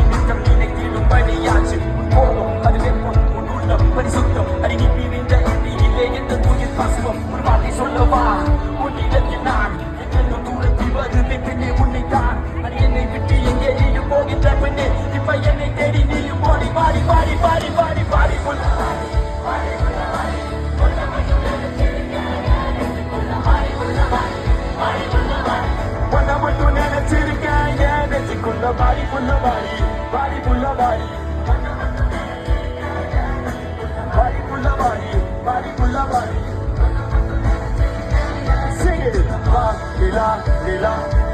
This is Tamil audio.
மாற்றி நிற்கம் நினைத்திடும் பணியாச்சு போதும் அது வெப்பம் உன் உள்ளம் பரிசுத்தம் அதை நீ பிரிந்த இல்லை எந்த உயிர் பசுவம் ஒரு வார்த்தை சொல்லவா உன்னிடத்தில் நான் எந்த தூரத்தில் வருவே பெண்ணே உன்னைத்தான் அது என்னை விட்டு எங்கேயும் போகின்ற பெண்ணே இப்ப என்னை தேடி நீயும் ஓடி பாடி பாடி பாடி பாடி பாடி மட்டும் நினைச்சிருக்கேன் ஏன் நெஞ்சுக்குள்ள பாடி புள்ள பாடி பாடி புள்ள பாடி பாடி புள்ள பாடி பாடி புள்ள பாடி Sing it, la, la, la.